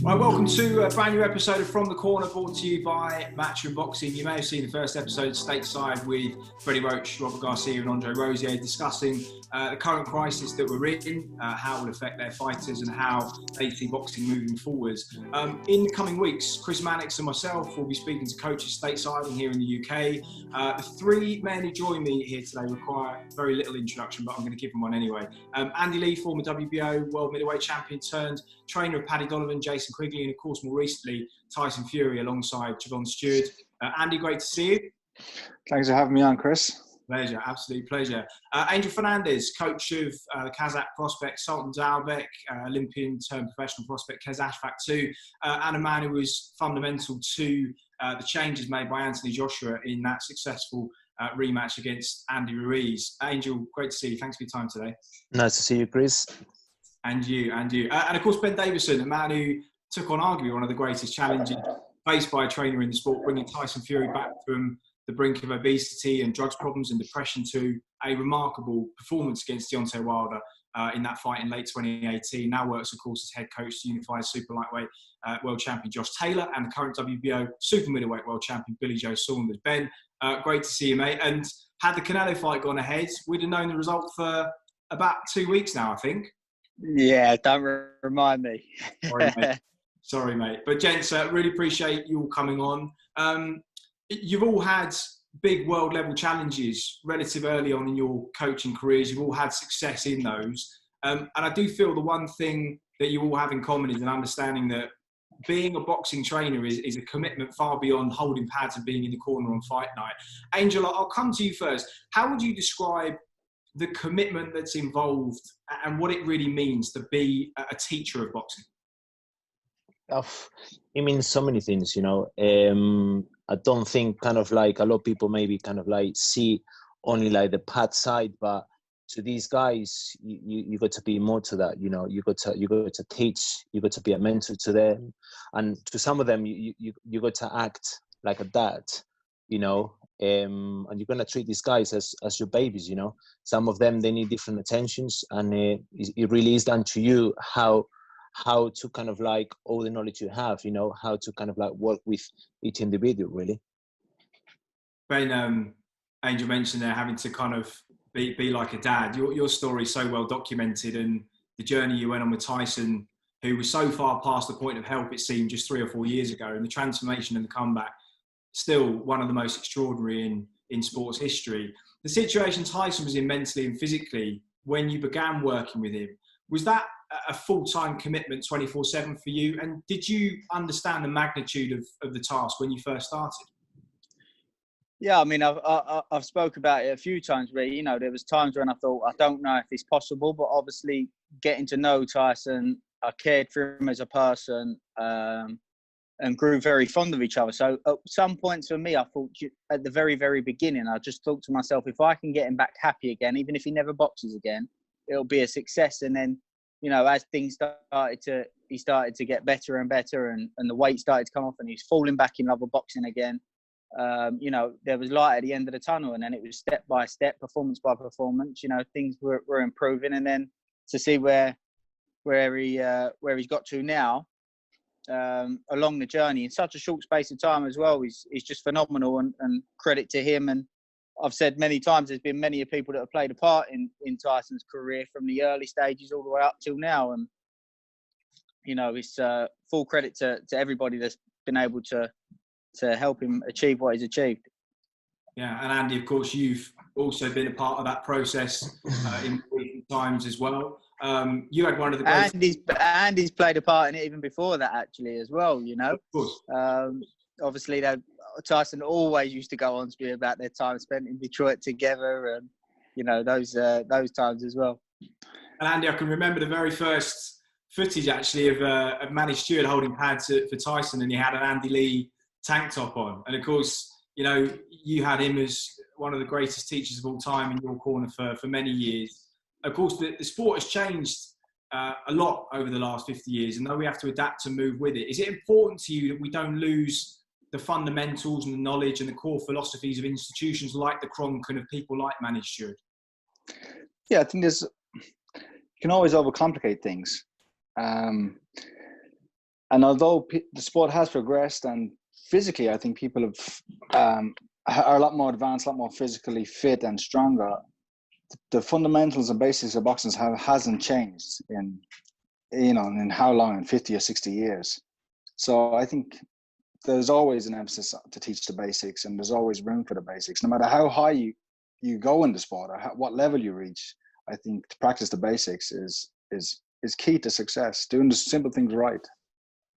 Right, welcome to a brand new episode of From the Corner, brought to you by Matchroom Boxing. You may have seen the first episode stateside with Freddie Roach, Robert Garcia and Andre Rosier discussing the current crisis that we're in, how it will affect their fighters and how they see boxing moving forwards. In the coming weeks, Chris Mannix and myself will be speaking to coaches stateside and here in the UK. The three men who join me here today require very little introduction, but I'm going to give them one anyway. Andy Lee, former WBO world middleweight champion turned trainer of Paddy Donovan, Jason Quigley, and of course more recently Tyson Fury alongside Javon Stewart. Andy, great to see you. Thanks for having me on, Chris. Pleasure, absolute pleasure. Angel Fernandez, coach of the Kazakh prospect Sultan Dalbek, Olympian turned professional prospect Kez Ashfaq too, and a man who was fundamental to the changes made by Anthony Joshua in that successful rematch against Andy Ruiz. Angel, great to see you. Thanks for your time today. Nice to see you, Chris. And you. And of course, Ben Davison, a man who took on arguably one of the greatest challenges faced by a trainer in the sport, bringing Tyson Fury back from the brink of obesity and drugs problems and depression to a remarkable performance against Deontay Wilder in that fight in late 2018. Now works, of course, as head coach to unified super lightweight world champion Josh Taylor and the current WBO super middleweight world champion Billy Joe Saunders. Ben, great to see you, mate. And had the Canelo fight gone ahead, we'd have known the result for about 2 weeks now, I think. Yeah, don't remind me. Sorry, mate. But gents, really appreciate you all coming on. You've all had big world level challenges relative early on in your coaching careers. You've all had success in those. And I do feel the one thing that you all have in common is an understanding that being a boxing trainer is a commitment far beyond holding pads and being in the corner on fight night. Angel, I'll come to you first. How would you describe the commitment that's involved and what it really means to be a teacher of boxing? It means so many things, you know. I don't think kind of like a lot of people maybe kind of like see only like the pad side, but to these guys, you got to be more to that, you know. You got to teach, you got to be a mentor to them, and to some of them, you got to act like a dad, you know. And you're gonna treat these guys as your babies, you know. Some of them, they need different attentions, and it really is down to you how to kind of like all the knowledge you have, you know, how to kind of like work with each individual, really. Ben, Angel mentioned there having to kind of be like a dad. Your story is so well documented, and the journey you went on with Tyson, who was so far past the point of help, it seemed, just 3 or 4 years ago, and the transformation and the comeback, still one of the most extraordinary in sports history. The situation Tyson was in mentally and physically when you began working with him, was that a full-time commitment 24/7 for you? And did you understand the magnitude of the task when you first started? Yeah, I mean, I've spoke about it a few times where, you know, there was times when I thought, I don't know if it's possible, but obviously getting to know Tyson, I cared for him as a person, and grew very fond of each other. So at some points for me, I thought at the very, very beginning, I just thought to myself, if I can get him back happy again, even if he never boxes again, it'll be a success. And then, you know, as things he started to get better and better, and the weight started to come off, and he's falling back in love with boxing again. You know, there was light at the end of the tunnel, and then it was step by step, performance by performance. You know, things were improving, and then to see where he's got to now, along the journey in such a short space of time as well, is just phenomenal, and credit to him. And I've said many times, there's been many people that have played a part in Tyson's career from the early stages all the way up till now. And, you know, it's full credit to everybody that's been able to help him achieve what he's achieved. Yeah, and Andy, of course, you've also been a part of that process in recent times as well. You had one of the greatest... Andy's played a part in it even before that, actually, as well, you know. Of course. Obviously, Tyson always used to go on to be about their time spent in Detroit together, and, you know, those times as well. And Andy, I can remember the very first footage, actually, of Manny Stewart holding pads for Tyson, and he had an Andy Lee tank top on. And, of course, you know, you had him as one of the greatest teachers of all time in your corner for many years. Of course, the sport has changed a lot over the last 50 years, and though we have to adapt and move with it, is it important to you that we don't lose the fundamentals and the knowledge and the core philosophies of institutions like the Kronk and of people like Manny Stewart? Yeah, I think you can always overcomplicate things. And although the sport has progressed, and physically, I think people are a lot more advanced, a lot more physically fit and stronger. The fundamentals and basics of boxing hasn't changed in how long, in 50 or 60 years. So I think there's always an emphasis to teach the basics, and there's always room for the basics. No matter how high you go in the sport or what level you reach, I think to practice the basics is key to success. Doing the simple things right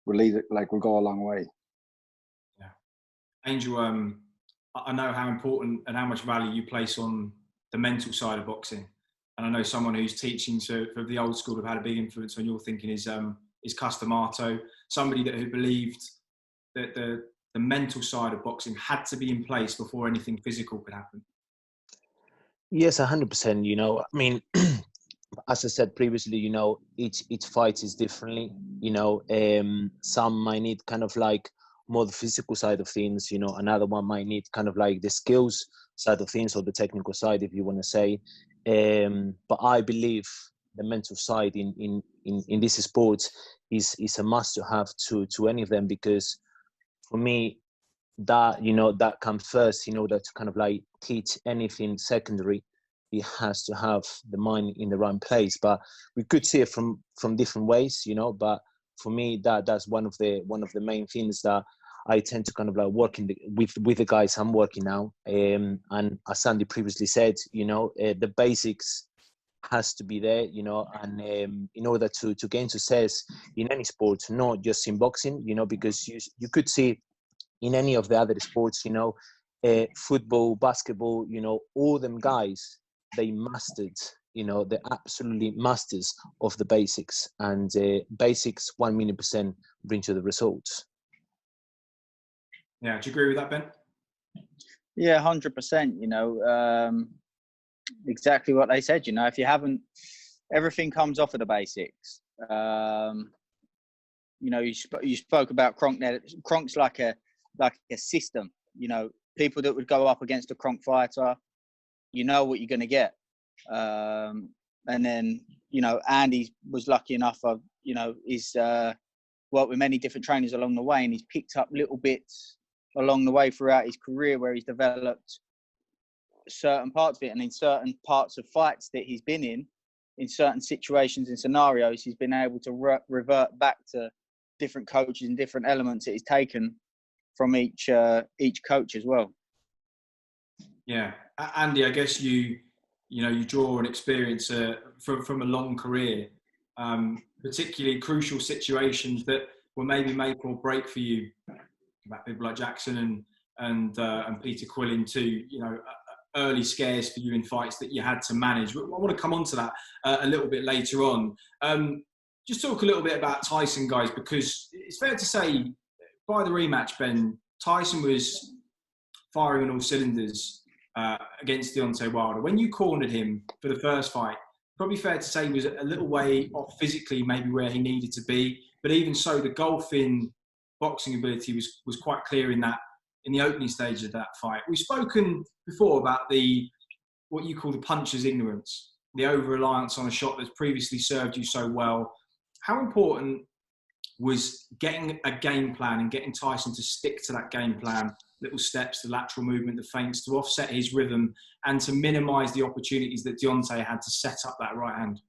will go a long way. Yeah. Angel, I know how important and how much value you place on the mental side of boxing. And I know someone who's teaching for the old school have had a big influence on your thinking is Custamato, somebody who believed that the mental side of boxing had to be in place before anything physical could happen. Yes, 100%. You know, I mean, as I said previously, you know, each fight is differently. You know, some might need kind of like more the physical side of things. You know, another one might need kind of like the skills side of things, or the technical side, if you want to say. But I believe the mental side in this sport is a must to have to any of them, because for me, that, you know, that comes first in order to kind of like teach anything secondary. It has to have the mind in the right place. But we could see it from different ways, you know. But for me, that's one of the main things that I tend to kind of like work with the guys I'm working now. And as Sandy previously said, you know, the basics has to be there, you know, and in order to gain success in any sport, not just in boxing, you know, because you could see in any of the other sports, you know, football, basketball, you know, all them guys, they mastered, you know, they're absolutely masters of the basics, and basics 1,000,000% bring you the results. Yeah, do you agree with that, Ben? Yeah, 100%. You know, exactly what they said. You know, if you haven't, everything comes off of the basics. You know, you spoke about Kronk there. Kronk's like a system. You know, people that would go up against a Kronk fighter, you know what you're going to get. And then, you know, Andy was lucky enough of, you know, he's worked with many different trainers along the way, and he's picked up little bits along the way throughout his career where he's developed certain parts of it, and in certain parts of fights that he's been in certain situations and scenarios, he's been able to revert back to different coaches and different elements that he's taken from each coach as well. Yeah, Andy, I guess you draw an experience from a long career, particularly crucial situations that will maybe make or break for you. About people like Jackson and Peter Quillen too, you know, early scares for you in fights that you had to manage. I want to come on to that a little bit later on. Just talk a little bit about Tyson, guys, because it's fair to say by the rematch, Ben, Tyson was firing on all cylinders against Deontay Wilder. When you cornered him for the first fight, probably fair to say he was a little way off physically, maybe where he needed to be. But even so, the golfing boxing ability was quite clear in the opening stage of that fight. We've spoken before about what you call the puncher's ignorance, the over-reliance on a shot that's previously served you so well. How important was getting a game plan and getting Tyson to stick to that game plan, little steps, the lateral movement, the feints, to offset his rhythm and to minimise the opportunities that Deontay had to set up that right hand?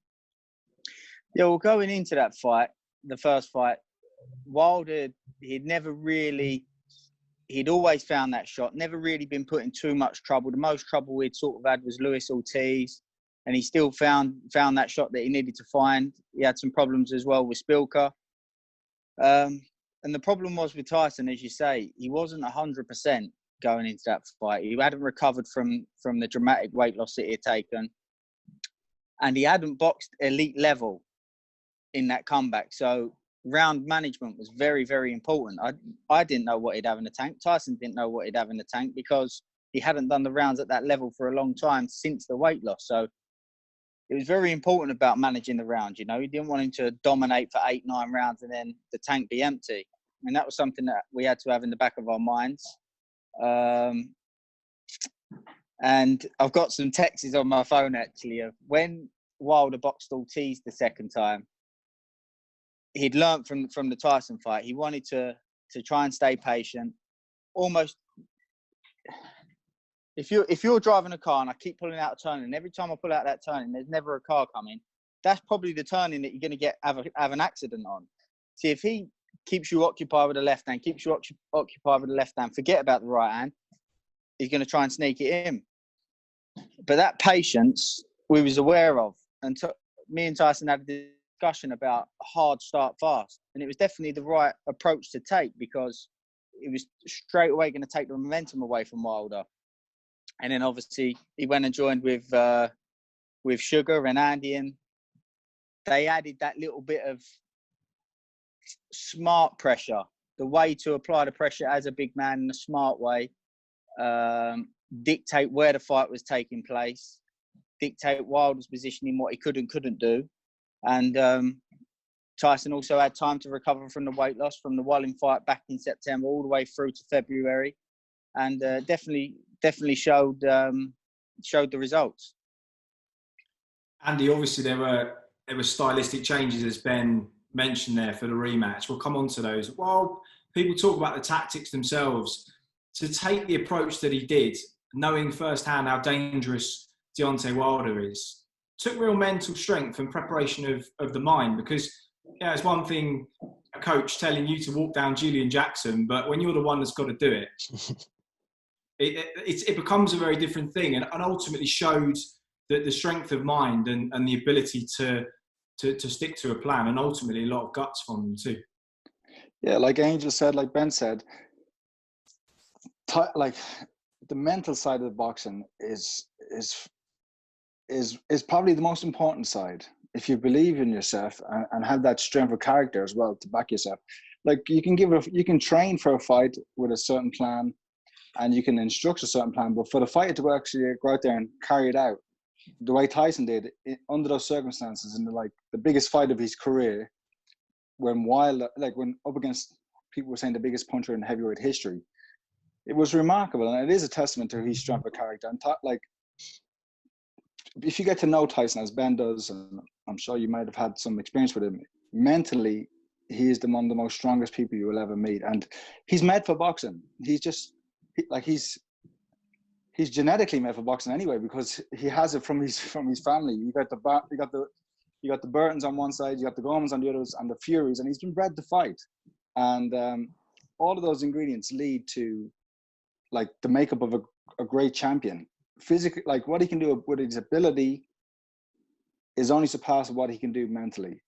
Yeah, well, going into that fight, the first fight, Wilder, he'd always found that shot, never really been put in too much trouble. The most trouble we'd sort of had was Luis Ortiz, and he still found that shot that he needed to find. He had some problems as well with Spilka. And the problem was with Tyson, as you say, he wasn't 100% going into that fight. He hadn't recovered from the dramatic weight loss that he had taken, and he hadn't boxed elite level in that comeback. So round management was very, very important. I didn't know what he'd have in the tank. Tyson didn't know what he'd have in the tank because he hadn't done the rounds at that level for a long time since the weight loss. So it was very important about managing the rounds. You know, he didn't want him to dominate for 8-9 rounds and then the tank be empty. And that was something that we had to have in the back of our minds. And I've got some texts on my phone actually of when Wilder boxed Ortiz the second time. he'd learned from the Tyson fight. He wanted to try and stay patient. Almost, if you're driving a car and I keep pulling out a turning, and every time I pull out that turning, there's never a car coming. That's probably the turning that you're going to have an accident on. See, if he keeps you occupied with the left hand, occupied with the left hand, forget about the right hand, he's going to try and sneak it in. But that patience we was aware of, and me and Tyson had a discussion about hard start fast, and it was definitely the right approach to take, because it was straight away going to take the momentum away from Wilder. And then obviously he went and joined with Sugar and Andy, and they added that little bit of smart pressure, the way to apply the pressure as a big man in a smart way, dictate where the fight was taking place, dictate Wilder's positioning, what he could and couldn't do. And Tyson also had time to recover from the weight loss from the Walling fight back in September all the way through to February, and definitely showed the results. Andy, obviously there were stylistic changes, as Ben mentioned there, for the rematch. We'll come on to those. While people talk about the tactics themselves, to take the approach that he did, knowing firsthand how dangerous Deontay Wilder is, took real mental strength and preparation of the mind, because it's one thing a coach telling you to walk down Julian Jackson, but when you're the one that's got to do it, it becomes a very different thing, and ultimately showed that the strength of mind and the ability to stick to a plan, and ultimately a lot of guts from them too. Yeah, like Angel said, like Ben said, like the mental side of boxing is probably the most important side. If you believe in yourself and have that strength of character as well to back yourself, like you can train for a fight with a certain plan, and you can instruct a certain plan, but for the fighter to actually go out there and carry it out the way Tyson did under those circumstances, in the biggest fight of his career, when up against, people were saying, the biggest puncher in heavyweight history, it was remarkable, and it is a testament to his strength of character. And if you get to know Tyson as Ben does, and I'm sure you might have had some experience with him, mentally, he is one of the most strongest people you will ever meet, and he's made for boxing. He's genetically made for boxing anyway, because he has it from his family. You got the Burtons on one side, you got the Gormans on the others, and the Furies, and he's been bred to fight. And all of those ingredients lead to the makeup of a great champion. Physically, what he can do with his ability is only surpassed what he can do mentally.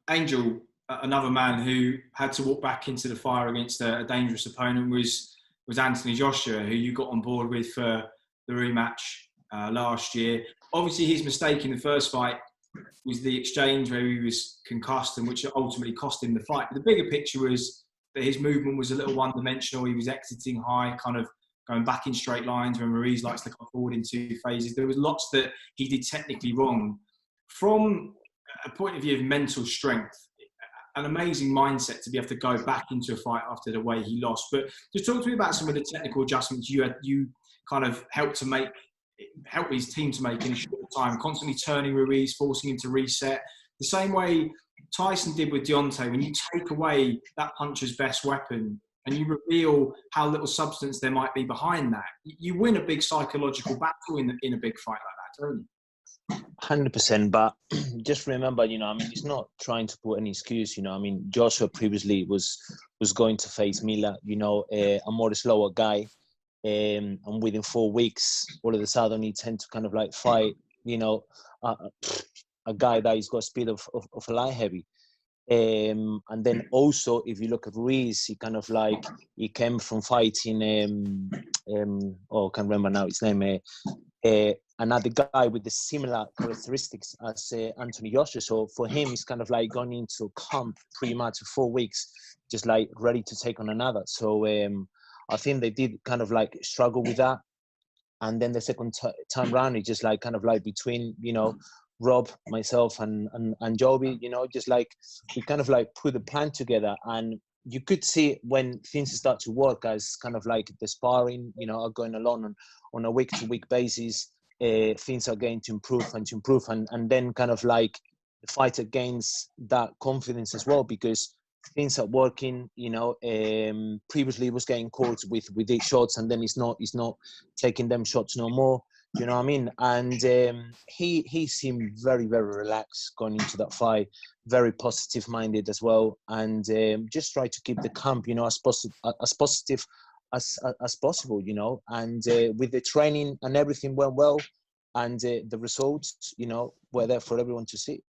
Angel, another man who had to walk back into the fire against a dangerous opponent, was Anthony Joshua, who you got on board with for the rematch last year. Obviously, his mistake in the first fight was the exchange where he was concussed, and which ultimately cost him the fight. But the bigger picture was that his movement was a little one-dimensional. He was exiting high, kind of going back in straight lines when Ruiz likes to come forward in two phases. There was lots that he did technically wrong. From a point of view of mental strength, an amazing mindset to be able to go back into a fight after the way he lost. But just talk to me about some of the technical adjustments you kind of helped his team to make in a short time, constantly turning Ruiz, forcing him to reset. The same way Tyson did with Deontay, when you take away that puncher's best weapon and you reveal how little substance there might be behind that, you win a big psychological battle in a big fight like that, don't you? 100%, but just remember, it's not trying to put any excuse, Joshua previously was going to face Miller, a more slower guy, and within 4 weeks, all of a sudden he tend to kind of fight, a guy that has got speed of a light heavy. And then also, if you look at Ruiz, he kind of he came from fighting, I can't remember now his name, another guy with the similar characteristics as Anthony Joshua. So for him, it's kind of going into camp pretty much 4 weeks, just ready to take on another. So I think they did kind of struggle with that. And then the second time round, it's just between, Rob, myself, and Joby, just we kind of put the plan together, and you could see when things start to work as kind of the sparring, are going along on a week-to-week basis, things are going to improve, and then kind of the the fighter gains that confidence as well, because things are working. Previously he was getting caught with these shots, and then he's not taking them shots no more. You know what I mean? And he seemed very, very relaxed going into that fight, very positive minded as well, and just try to keep the camp, as positive as possible, And with the training and everything went well, and the results, were there for everyone to see.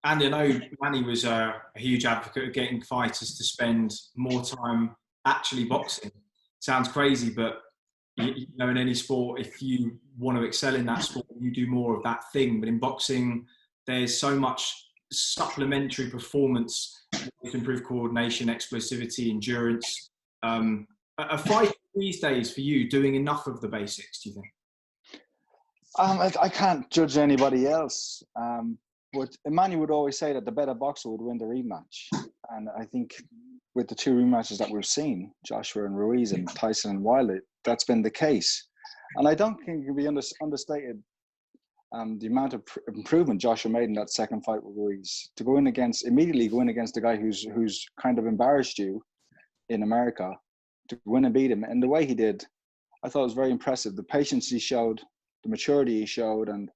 Andy, I know Manny was a huge advocate of getting fighters to spend more time actually boxing. Sounds crazy, but in any sport, if you want to excel in that sport, you do more of that thing. But in boxing, there's so much supplementary performance to improve coordination, explosivity, endurance. A fight these days for you doing enough of the basics, do you think? I can't judge anybody else. But Emmanuel would always say that the better boxer would win the rematch. And I think with the two rematches that we've seen, Joshua and Ruiz and Tyson and Wilder, that's been the case. And I don't think it can be understated the amount of improvement Joshua made in that second fight with Ruiz. To immediately go in against the guy who's kind of embarrassed you in America, to win and beat him. And the way he did, I thought it was very impressive. The patience he showed, the maturity he showed, and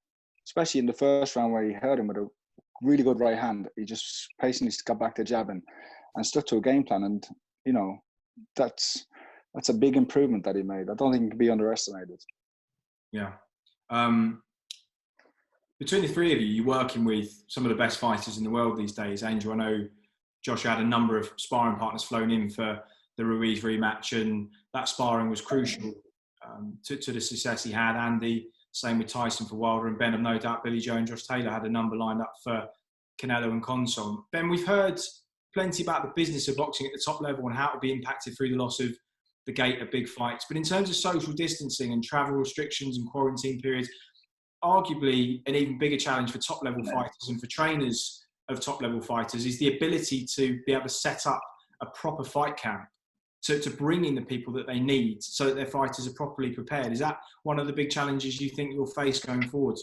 especially in the first round where he hurt him with a really good right hand, he just patiently got back to jabbing and stuck to a game plan. And, that's a big improvement that he made. I don't think it can be underestimated. Yeah. Between the three of you, you're working with some of the best fighters in the world these days. Angel, I know Josh had a number of sparring partners flown in for the Ruiz rematch, and that sparring was crucial to the success he had. Andy, same with Tyson for Wilder, and Ben, I've no doubt Billy Joe and Josh Taylor had a number lined up for Canelo and Conson. Ben, we've heard plenty about the business of boxing at the top level and how it will be impacted through the loss of the gate of big fights. But in terms of social distancing and travel restrictions and quarantine periods, arguably an even bigger challenge for top level fighters and for trainers of top level fighters is the ability to be able to set up a proper fight camp to bring in the people that they need so that their fighters are properly prepared. Is that one of the big challenges you think you'll face going forward?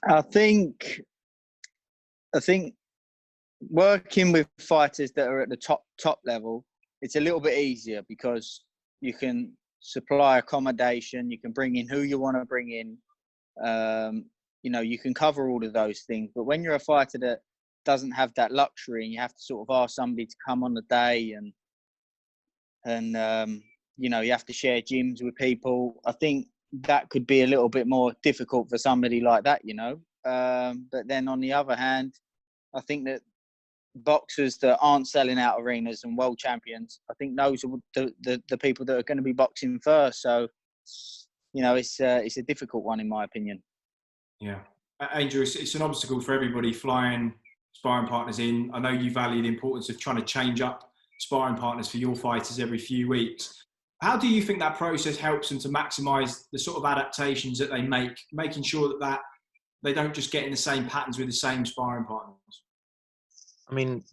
I think working with fighters that are at the top level, it's a little bit easier because you can supply accommodation, you can bring in who you want to bring in, you can cover all of those things. But when you're a fighter that doesn't have that luxury and you have to sort of ask somebody to come on the day and you have to share gyms with people, I think that could be a little bit more difficult for somebody like that, But then on the other hand, I think that boxers that aren't selling out arenas and world champions, I think those are the people that are going to be boxing first. So, it's a difficult one in my opinion. Yeah. Angel, it's an obstacle for everybody flying sparring partners in. I know you value the importance of trying to change up sparring partners for your fighters every few weeks. How do you think that process helps them to maximise the sort of adaptations that they make, making sure that they don't just get in the same patterns with the same sparring partners? I mean,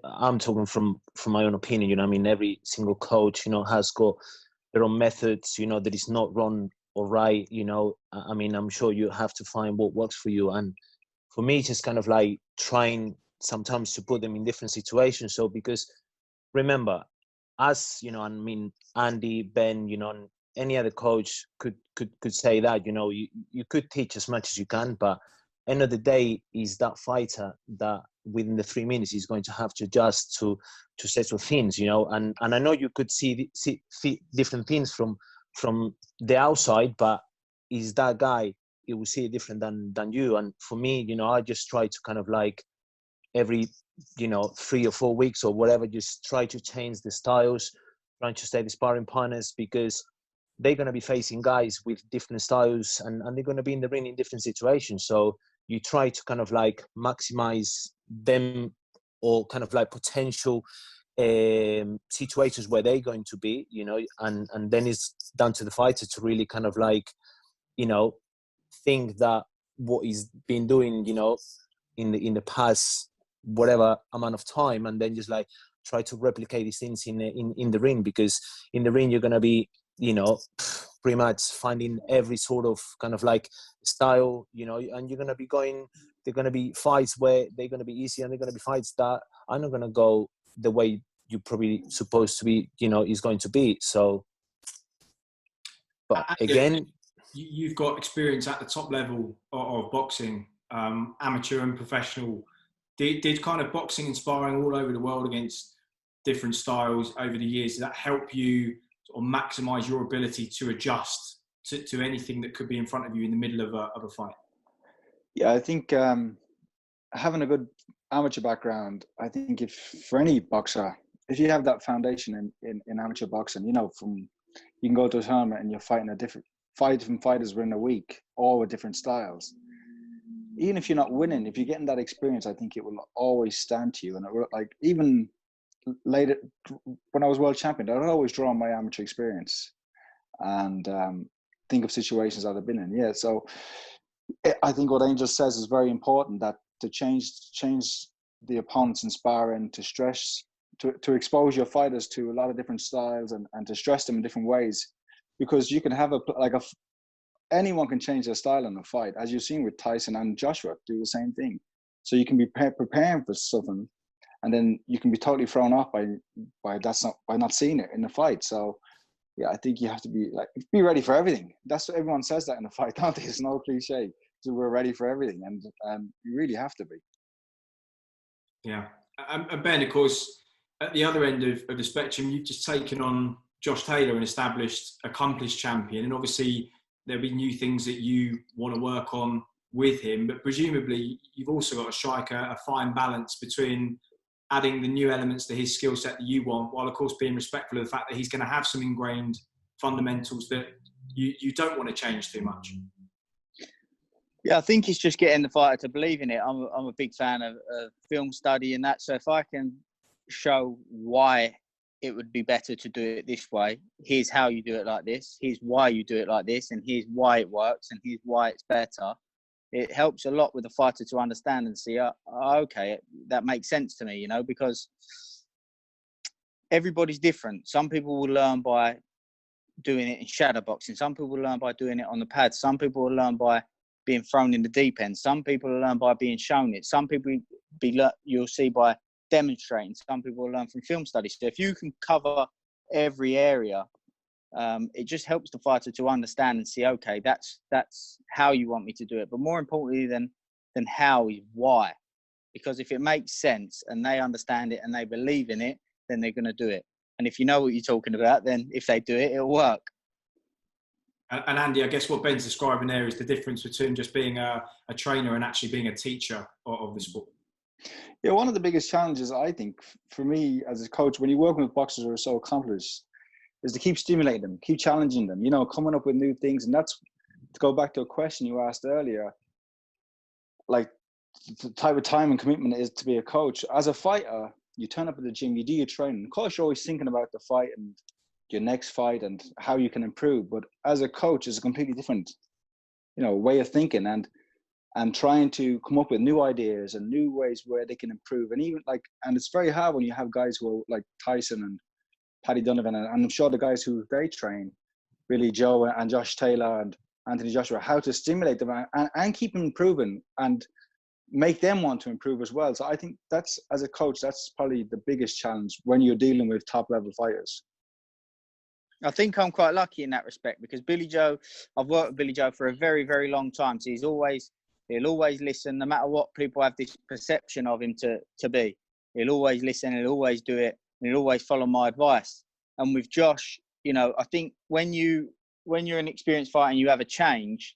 I'm talking from my own opinion. Every single coach, has got their own methods. That is not wrong or right. I'm sure you have to find what works for you. And for me, it's just kind of like trying sometimes to put them in different situations. So because remember, us, Andy, Ben, and any other coach could say that. You could teach as much as you can, but end of the day is that fighter that within the 3 minutes is going to have to adjust to set of things, and I know you could see different things from the outside, but is that guy, he will see it different than you. And for me, I just try to kind of like every 3 or 4 weeks or whatever, just try to change the styles, trying to stay the sparring partners, because they're going to be facing guys with different styles and they're going to be in the ring in different situations. So you try to kind of like maximize them or kind of like potential situations where they're going to be, and then it's down to the fighter to really kind of like, think that what he's been doing, in the past whatever amount of time, and then just like try to replicate these things in the ring, because in the ring you're going to be pretty much finding every sort of kind of like style, you know, and you're going to be going, they're going to be fights where they're going to be easy, and they're going to be fights that are not going to go the way you probably supposed to be, you know, is going to be. So, but again, you've got experience at the top level of boxing, amateur and professional. Did kind of boxing and sparring all over the world against different styles over the years, does that help you or maximise your ability to adjust to anything that could be in front of you in the middle of a fight? Yeah, I think having a good amateur background, I think if for any boxer, if you have that foundation in amateur boxing, you know, you can go to a tournament and you're fighting different fighters within a week, all with different styles. Even if you're not winning, if you're getting that experience, I think it will always stand to you. And it will, like, even later, when I was world champion, I'd always draw on my amateur experience and think of situations that I've been in. Yeah, so I think what Angel says is very important, that to change the opponents in sparring, to stress, to expose your fighters to a lot of different styles and to stress them in different ways, because you can have anyone can change their style in a fight, as you've seen with Tyson and Joshua do the same thing. So you can be preparing for something, and then you can be totally thrown off by not seeing it in the fight. So yeah, I think you have to be ready for everything. That's what everyone says that in a fight, don't they? It's no cliche. So we're ready for everything, and you really have to be. Yeah, and Ben, of course, at the other end of the spectrum, you've just taken on Josh Taylor, an established, accomplished champion, and obviously there'll be new things that you want to work on with him, but presumably you've also got to strike a fine balance between adding the new elements to his skill set that you want, while of course being respectful of the fact that he's going to have some ingrained fundamentals that you don't want to change too much. Yeah, I think it's just getting the fighter to believe in it. I'm a big fan of film study and that. So if I can show why it would be better to do it this way, here's how you do it like this, here's why you do it like this, and here's why it works, and here's why it's better. It helps a lot with the fighter to understand and see, okay, that makes sense to me, you know, because everybody's different. Some people will learn by doing it in shadow boxing. Some people will learn by doing it on the pad. Some people will learn by being thrown in the deep end. Some people will learn by being shown it. Some people you'll see by demonstrating. Some people will learn from film studies. So if you can cover every area, it just helps the fighter to understand and see, okay, that's how you want me to do it. But more importantly than how is why. Because if it makes sense and they understand it and they believe in it, then they're going to do it. And if you know what you're talking about, then if they do it, it'll work. And Andy, I guess what Ben's describing there is the difference between just being a trainer and actually being a teacher of the sport. Yeah, one of the biggest challenges, I think, for me as a coach, when you're working with boxers who are so accomplished, is to keep stimulating them, keep challenging them, you know, coming up with new things. And that's, to go back to a question you asked earlier, like the type of time and commitment it is to be a coach. As a fighter, you turn up at the gym, you do your training. Of course, you're always thinking about the fight and your next fight and how you can improve. But as a coach, it's a completely different, you know, way of thinking and trying to come up with new ideas and new ways where they can improve. And even and it's very hard when you have guys who are like Tyson and Paddy Donovan, and I'm sure the guys who they train, Billy Joe and Josh Taylor and Anthony Joshua, how to stimulate them and keep them improving and make them want to improve as well. So I think that's, as a coach, that's probably the biggest challenge when you're dealing with top level fighters. I think I'm quite lucky in that respect, because Billy Joe, I've worked with Billy Joe for a very, very long time. So he'll always listen, no matter what people have this perception of him to be. He'll always listen, he'll always do it, and he'll always follow my advice. And with Josh, you know, I think when you're an experienced fighter and you have a change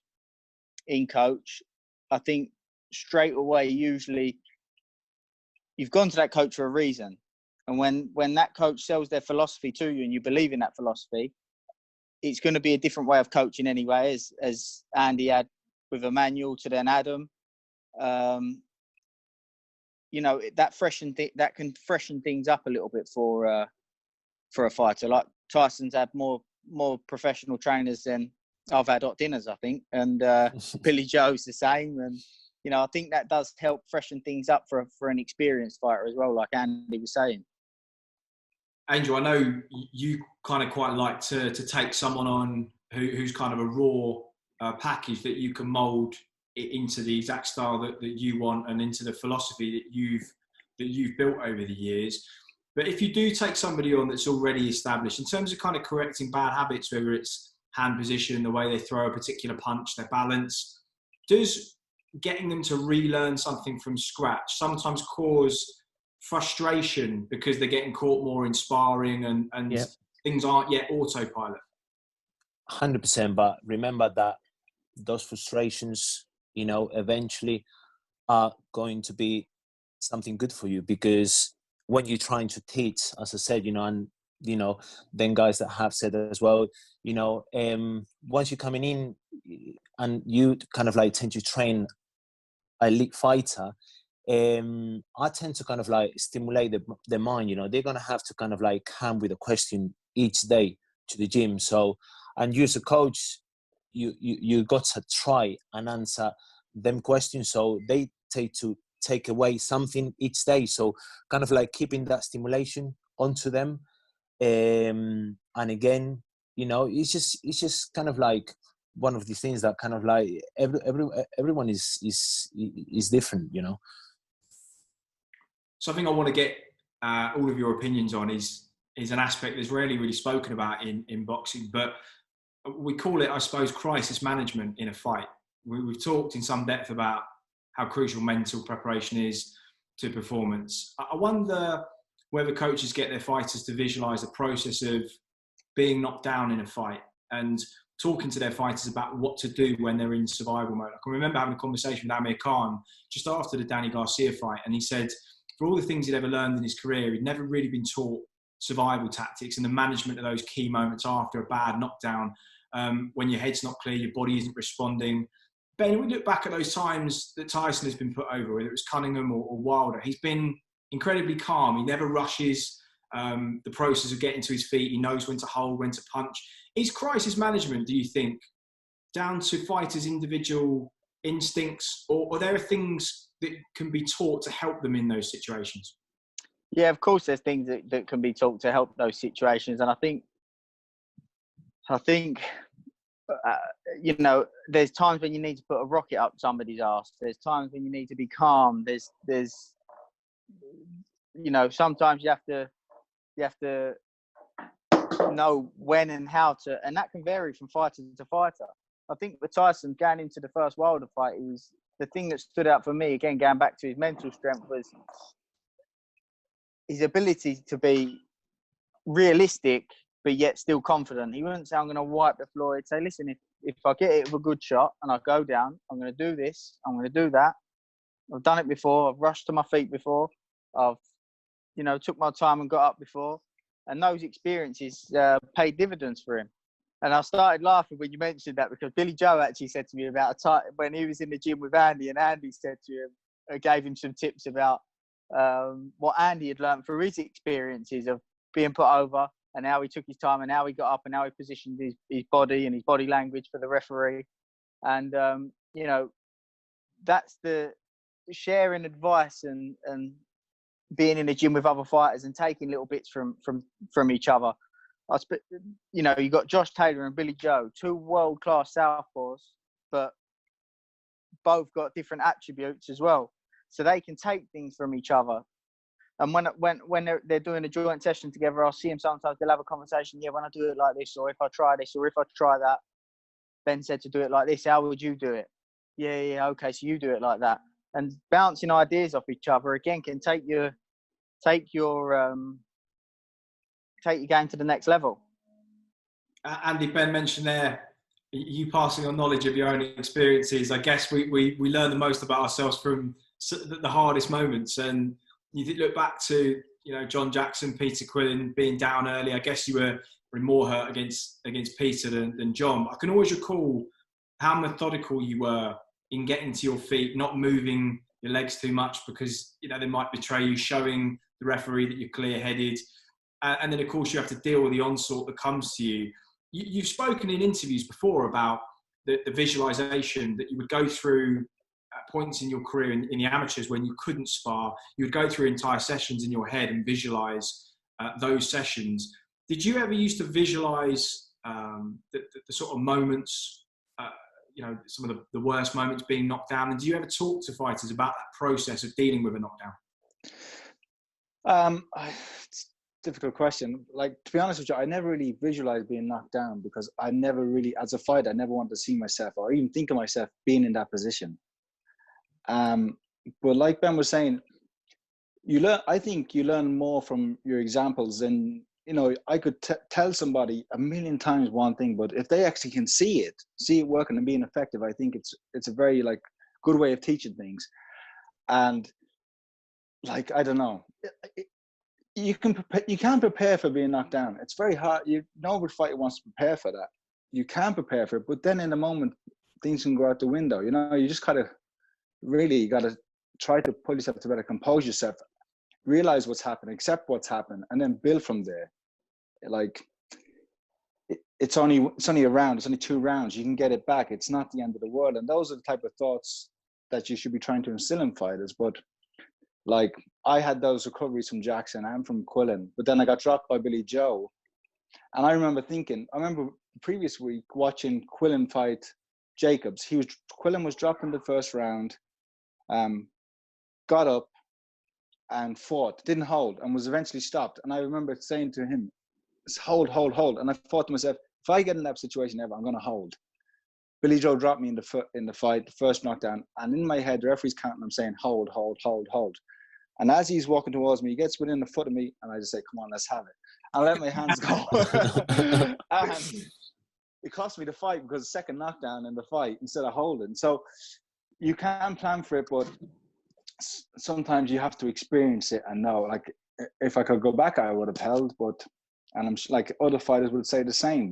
in coach, I think straight away, usually you've gone to that coach for a reason. And when that coach sells their philosophy to you and you believe in that philosophy, it's going to be a different way of coaching anyway, as Andy had with Emmanuel to then Adam. You know, that can freshen things up a little bit for a fighter. Like Tyson's had more professional trainers than I've had hot dinners, I think. And Billy Joe's the same. And, you know, I think that does help freshen things up for an experienced fighter as well, like Andy was saying. Angel, I know you kind of quite like to take someone on who's kind of a raw package that you can mould it into the exact style that you want and into the philosophy that you've built over the years. But if you do take somebody on that's already established, in terms of kind of correcting bad habits, whether it's hand position, the way they throw a particular punch, their balance, does getting them to relearn something from scratch sometimes cause frustration because they're getting caught more in sparring and things aren't yet autopilot? 100%. But remember that those frustrations, eventually are going to be something good for you, because when you're trying to teach, as I said, and then guys that have said as well, once you're coming in and you kind of like tend to train a elite fighter, I tend to kind of like stimulate the mind. They're going to have to kind of like come with a question each day to the gym. So, and you as a coach, you got to try and answer them questions, so they take away something each day. So kind of like keeping that stimulation onto them. And again, it's just kind of like one of the things that kind of like everyone is different, Something I want to get all of your opinions on is an aspect that's rarely really spoken about in boxing, but we call it, I suppose, crisis management in a fight. We've talked in some depth about how crucial mental preparation is to performance. I wonder whether coaches get their fighters to visualise the process of being knocked down in a fight and talking to their fighters about what to do when they're in survival mode. I can remember having a conversation with Amir Khan just after the Danny Garcia fight, and he said for all the things he'd ever learned in his career, he'd never really been taught survival tactics and the management of those key moments after a bad knockdown, when your head's not clear, your body isn't responding. Ben, we look back at those times that Tyson has been put over, whether it was Cunningham or Wilder, he's been incredibly calm. He never rushes the process of getting to his feet. He knows when to hold, when to punch. Is crisis management, do you think, down to fighters' individual instincts, or there are things that can be taught to help them in those situations? Yeah, of course there's things that can be taught to help those situations. And I think there's times when you need to put a rocket up somebody's ass. There's times when you need to be calm. There's sometimes you have to know when and how to, and that can vary from fighter to fighter. I think with Tyson going into the first Wilder fight, the thing that stood out for me, again, going back to his mental strength, was his ability to be realistic, but yet still confident. He wouldn't say, I'm going to wipe the floor. He'd say, listen, if I get it with a good shot and I go down, I'm going to do this, I'm going to do that. I've done it before. I've rushed to my feet before. I've, took my time and got up before. And those experiences paid dividends for him. And I started laughing when you mentioned that, because Billy Joe actually said to me about a time when he was in the gym with Andy, and Andy said to him, gave him some tips about what Andy had learned through his experiences of being put over, and how he took his time and how he got up and how he positioned his body and his body language for the referee. And, that's the sharing advice and being in the gym with other fighters and taking little bits from each other. You got Josh Taylor and Billy Joe, two world-class southpaws, but both got different attributes as well. So they can take things from each other. And when they're doing a joint session together, I'll see them sometimes, they'll have a conversation. Yeah, when I do it like this, or if I try this, or if I try that. Ben said to do it like this. How would you do it? Yeah, okay, so you do it like that. And bouncing ideas off each other, again, can take your game to the next level. Andy, Ben mentioned there, you passing on knowledge of your own experiences. I guess we learn the most about ourselves from the hardest moments. And you look back to, John Jackson, Peter Quillen being down early. I guess you were more hurt against Peter than John. I can always recall how methodical you were in getting to your feet, not moving your legs too much because, they might betray you, showing the referee that you're clear-headed. And then, of course, you have to deal with the onslaught that comes to you. You've spoken in interviews before about the visualization that you would go through points in your career in the amateurs when you couldn't spar. You would go through entire sessions in your head and visualize those sessions. Did you ever used to visualize the sort of moments, some of the worst moments being knocked down? And do you ever talk to fighters about that process of dealing with a knockdown? It's a difficult question. Like, to be honest with you, I never really visualized being knocked down because I never really, as a fighter, I never wanted to see myself or even think of myself being in that position. But like Ben was saying, I think you learn more from your examples than, I could tell somebody a million times one thing, but if they actually can see it working and being effective, I think it's a very good way of teaching things. And I don't know, you can't prepare for being knocked down. It's very hard. Nobody fighter wants to prepare for that. You can prepare for it, but then in the moment, things can go out the window. You just gotta try to pull yourself together, compose yourself, realize what's happened, accept what's happened, and then build from there. It's only a round. It's only 2 rounds. You can get it back. It's not the end of the world. And those are the type of thoughts that you should be trying to instill in fighters. But I had those recoveries from Jackson and from Quillen, but then I got dropped by Billy Joe. And I remember the previous week watching Quillen fight Jacobs. Quillen was dropped in the first round, got up and fought, didn't hold, and was eventually stopped. And I remember saying to him, hold. And I thought to myself, if I get in that situation ever, I'm going to hold. Billy Joe dropped me in the fight, the first knockdown. And in my head, the referee's counting, I'm saying, hold. And as he's walking towards me, he gets within a foot of me, and I just say, come on, let's have it. And I let my hands go. And it cost me the fight because the second knockdown in the fight instead of holding. So you can plan for it, but sometimes you have to experience it and know. If I could go back, I would have held, and I'm other fighters would say the same.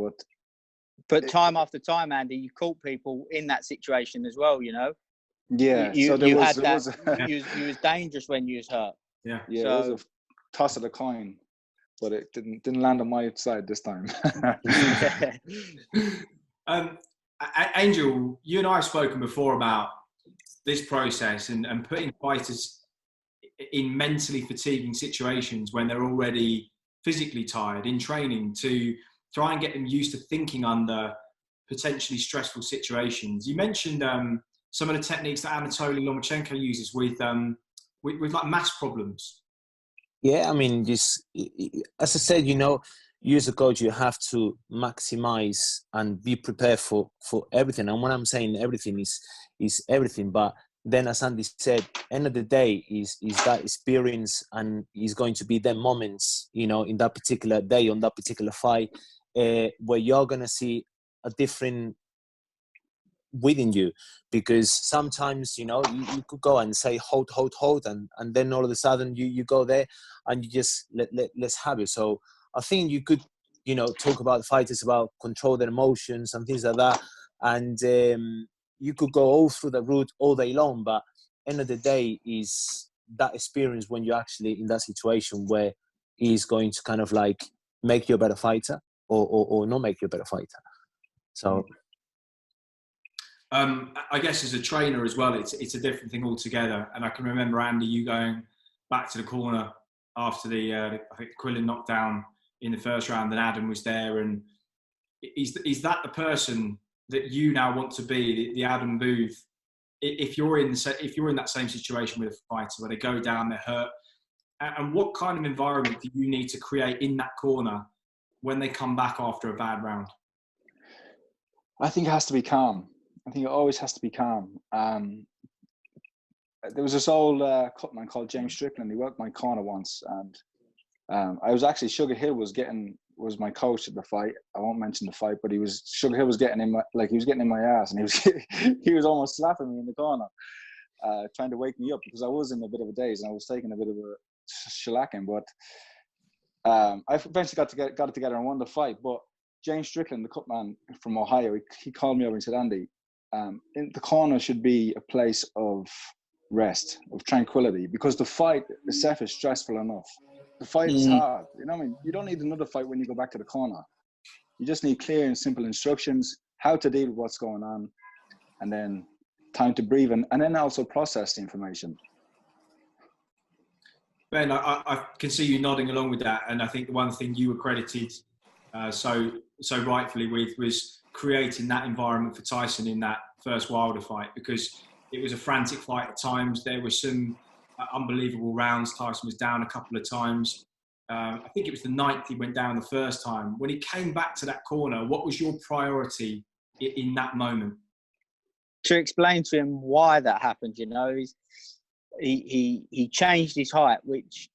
But time after time, Andy, you caught people in that situation as well. Yeah, you was dangerous when you was hurt. Yeah. So, it was a toss of the coin, but it didn't land on my side this time. Angel, you and I have spoken before about this process and putting fighters in mentally fatiguing situations when they're already physically tired in training to try and get them used to thinking under potentially stressful situations. You mentioned some of the techniques that Anatoly Lomachenko uses with mass problems. Yeah, I mean, as I said, you as a coach, you have to maximize and be prepared for everything. And when I'm saying everything is everything, but then as Andy said, end of the day is that experience, and is going to be the moments, in that particular day, on that particular fight, where you're going to see a different within you, because sometimes you could go and say hold, and then all of a sudden you go there and you just let's have it. So I think you could talk about fighters, about control their emotions and things like that, and you could go all through the route all day long, but end of the day is that experience when you're actually in that situation where he's going to kind of make you a better fighter or not make you a better fighter. So I guess as a trainer as well, it's a different thing altogether. And I can remember, Andy, you going back to the corner after the I think Quillen knockdown in the first round, and Adam was there. And is that the person that you now want to be, the Adam Booth? If you're in that same situation with a fighter where they go down, they're hurt, and what kind of environment do you need to create in that corner when they come back after a bad round? I think it has to be calm. I think it always has to be calm. There was this old cutman called James Strickland. He worked my corner once, and I was actually, Sugar Hill was my coach at the fight. I won't mention the fight, but Sugar Hill was getting in my ass, and he was almost slapping me in the corner, trying to wake me up because I was in a bit of a daze and I was taking a bit of a shellacking. But I eventually got it together and won the fight. But James Strickland, the cutman from Ohio, he called me over and said, Andy, the corner should be a place of rest, of tranquility, because the fight itself is stressful enough. The fight is hard. You don't need another fight when you go back to the corner. You just need clear and simple instructions, how to deal with what's going on, and then time to breathe, and then also process the information. Ben, I can see you nodding along with that, and I think the one thing you were credited so rightfully with, was creating that environment for Tyson in that first Wilder fight, because it was a frantic fight at times. There were some unbelievable rounds. Tyson was down a couple of times. I think it was the 9th he went down the first time. When he came back to that corner, what was your priority in that moment? To explain to him why that happened. You know, he changed his height, which,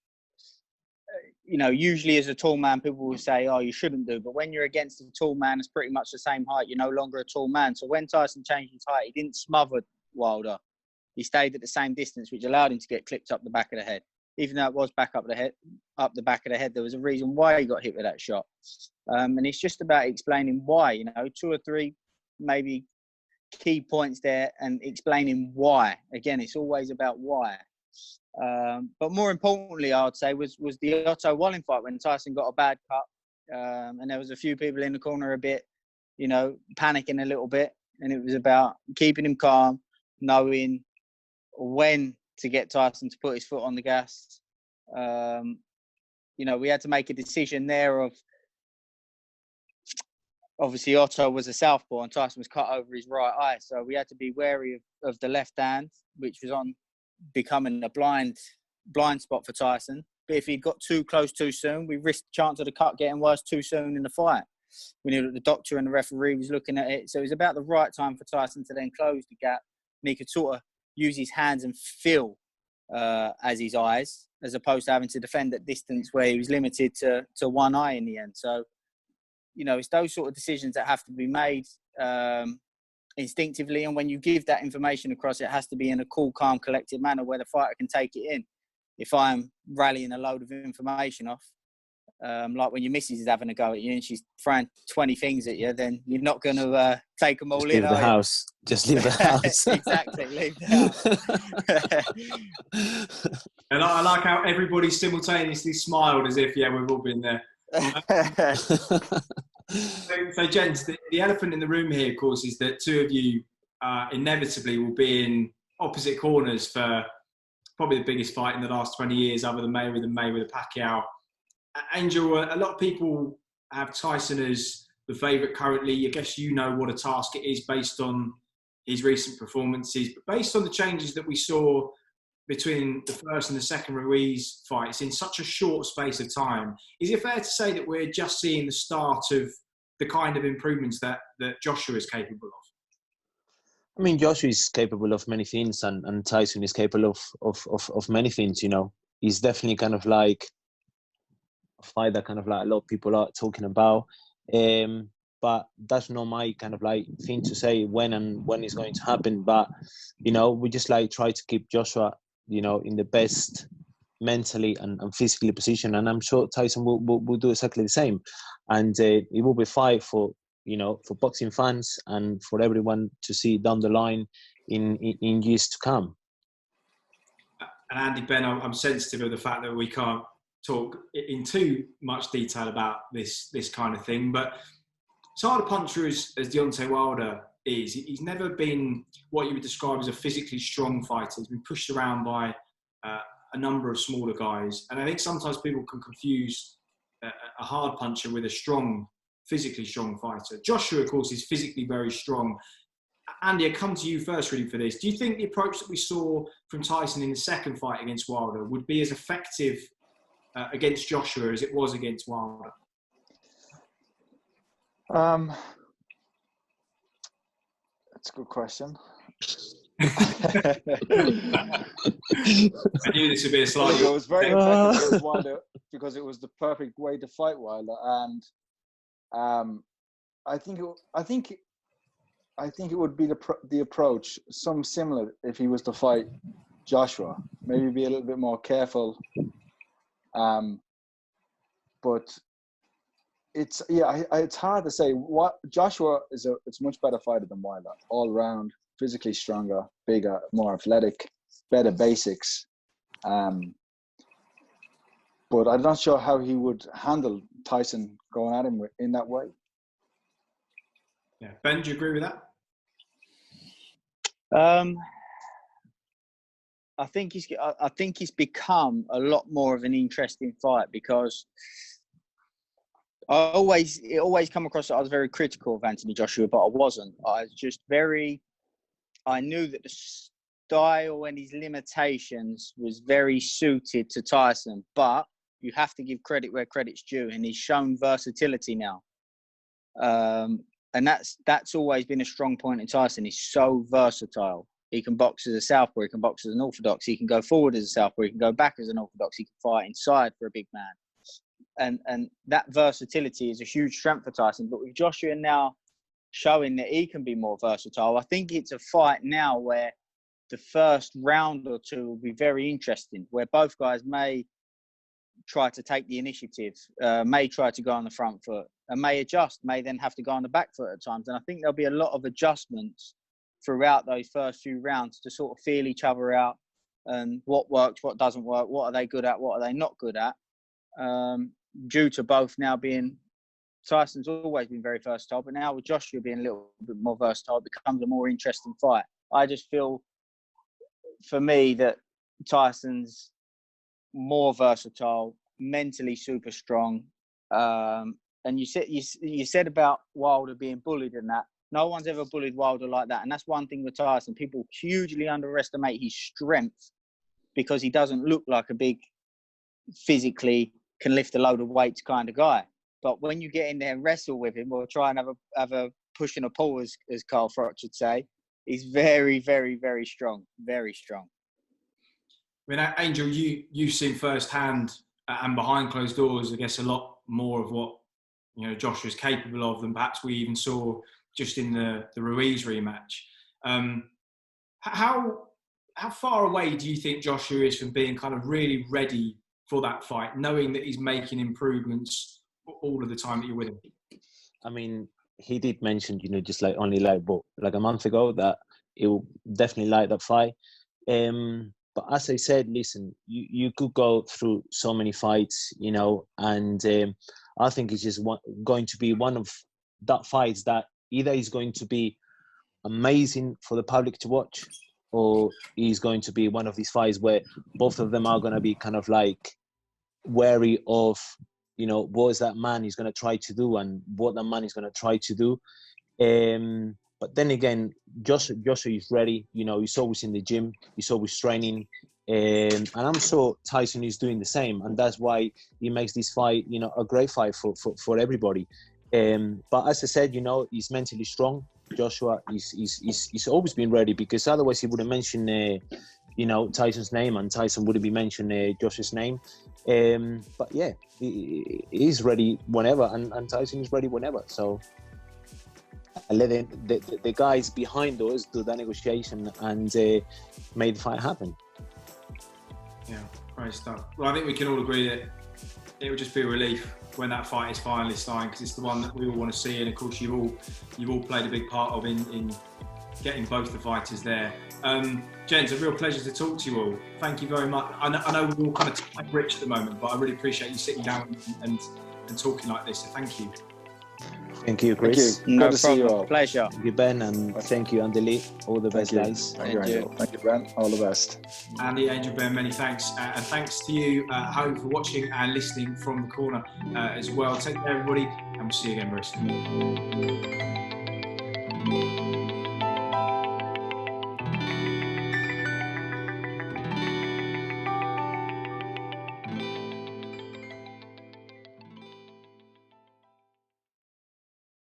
you know, usually as a tall man, people will say, oh, you shouldn't do. But when you're against a tall man that's pretty much the same height, you're no longer a tall man. So when Tyson changed his height, he didn't smother Wilder. He stayed at the same distance, which allowed him to get clipped up the back of the head. Even though it was back up the back of the head, there was a reason why he got hit with that shot. And it's just about explaining why, you know, 2 or 3 maybe key points there and explaining why. Again, it's always about why. But more importantly, I would say, was the Otto Wallin fight, when Tyson got a bad cut. And there was a few people in the corner a bit, you know, panicking a little bit. And it was about keeping him calm, knowing when to get Tyson to put his foot on the gas. You know, we had to make a decision there of, obviously Otto was a southpaw and Tyson was cut over his right eye. So we had to be wary of the left hand, which was on becoming a blind spot for Tyson. But if he got too close too soon, we risked the chance of the cut getting worse too soon in the fight. We knew that the doctor and the referee was looking at it. So it was about the right time for Tyson to then close the gap. And he could sort of use his hands and feel as his eyes, as opposed to having to defend at distance where he was limited to one eye in the end. So, you know, it's those sort of decisions that have to be made instinctively. And when you give that information across, it has to be in a cool, calm, collected manner where the fighter can take it in. If I'm rallying a load of information off, like when your missus is having a go at you and she's throwing 20 things at you, then you're not going to take them all Just in. leave the house. Just leave the house. Exactly, leave the house. And I like how everybody simultaneously smiled as if, yeah, we've all been there. So gents, the elephant in the room here, of course, is that 2 of you inevitably will be in opposite corners for probably the biggest fight in the last 20 years, other than Mayweather-Pacquiao. Angel, a lot of people have Tyson as the favourite currently. I guess you know what a task it is based on his recent performances, but based on the changes that we saw between the first and the second Ruiz fights in such a short space of time, is it fair to say that we're just seeing the start of the kind of improvements that Joshua is capable of? I mean, Joshua is capable of many things, and Tyson is capable of many things, you know. He's definitely kind of like a fight that kind of like a lot of people are talking about. But that's not my kind of like thing to say when it's going to happen. But, you know, we just like try to keep Joshua, you know, in the best mentally and physically position. And I'm sure Tyson will do exactly the same. And it will be a fight for, you know, for boxing fans and for everyone to see down the line in years to come. And Andy, Ben, I'm sensitive of the fact that we can't talk in too much detail about this kind of thing, but as hard a puncher as Deontay Wilder is, he's never been what you would describe as a physically strong fighter. He's been pushed around by a number of smaller guys, and I think sometimes people can confuse a hard puncher with a physically strong fighter. Joshua, of course, is physically very strong. Andy, I come to you first really for this. Do you think the approach that we saw from Tyson in the second fight against Wilder would be as effective against Joshua as it was against Wilder? That's a good question. I knew this would be a slightly... It was very effective against Wilder because it was the perfect way to fight Wilder, and I think it would be the approach, some similar if he was to fight Joshua. Maybe be a little bit more careful. But it's hard to say. What Joshua is it's a much better fighter than Wilder, all round, physically stronger, bigger, more athletic, better basics. But I'm not sure how he would handle Tyson going at him in that way. Yeah, Ben, do you agree with that? I think he's become a lot more of an interesting fight because it always come across that I was very critical of Anthony Joshua, but I wasn't. I was just I knew that the style and his limitations was very suited to Tyson, but you have to give credit where credit's due, and he's shown versatility now. And that's always been a strong point in Tyson. He's so versatile. He can box as a southpaw, he can box as an orthodox, he can go forward as a southpaw, he can go back as an orthodox, he can fight inside for a big man. And that versatility is a huge strength for Tyson. But with Joshua now showing that he can be more versatile, I think it's a fight now where the first round or two will be very interesting, where both guys may try to take the initiative, may try to go on the front foot, and may adjust, may then have to go on the back foot at times. And I think there'll be a lot of adjustments throughout those first few rounds to sort of feel each other out and what works, what doesn't work, what are they good at, what are they not good at. Due to both now being, Tyson's always been very versatile, but now with Joshua being a little bit more versatile, it becomes a more interesting fight. I just feel, for me, that Tyson's more versatile, mentally super strong. And you said about Wilder being bullied and that. No one's ever bullied Wilder like that. And that's one thing with Tyson. People hugely underestimate his strength because he doesn't look like a big, physically can lift a load of weights kind of guy. But when you get in there and wrestle with him or try and have a push and a pull, as Carl Froch would say, he's very, very, very strong. Very strong. I mean, Angel, you've seen firsthand and behind closed doors, I guess, a lot more of what Joshua's capable of than perhaps we even saw just in the Ruiz rematch. How far away do you think Joshua is from being kind of really ready for that fight, knowing that he's making improvements all of the time that you're with him? I mean, he did mention, just like a month ago that he will definitely like that fight. But as I said, listen, you could go through so many fights, and I think it's just going to be one of that fights that either is going to be amazing for the public to watch, or is going to be one of these fights where both of them are going to be kind of like wary of, what is that man is going to try to do and what that man is going to try to do. But then again, Joshua is ready. He's always in the gym. He's always training. And I'm sure Tyson is doing the same. And that's why he makes this fight, a great fight for everybody. But as I said, he's mentally strong. Joshua he's always been ready, because otherwise he wouldn't mention, Tyson's name, and Tyson wouldn't be mentioning Joshua's name. But yeah, he's ready whenever, and Tyson is ready whenever. So I let the guys behind us do that negotiation and made the fight happen. Yeah, great stuff. Well, I think we can all agree that it would just be a relief when that fight is finally signed, because it's the one that we all want to see, and of course you've all played a big part of in getting both the fighters there. Gents, a real pleasure to talk to you all. Thank you very much. I know we're all kind of rich at the moment, but I really appreciate you sitting down and talking like this, so thank you. Thank you, Chris. Thank you. Good to see you all. Pleasure. Thank you, Ben, and thank you, Andy. All the best, guys. Thank you, Angel. Thank you, Ben. All the best. Andy, Angel, Ben, many thanks. And thanks to you at home for watching and listening from the corner as well. Take care, everybody, and we'll see you again very soon.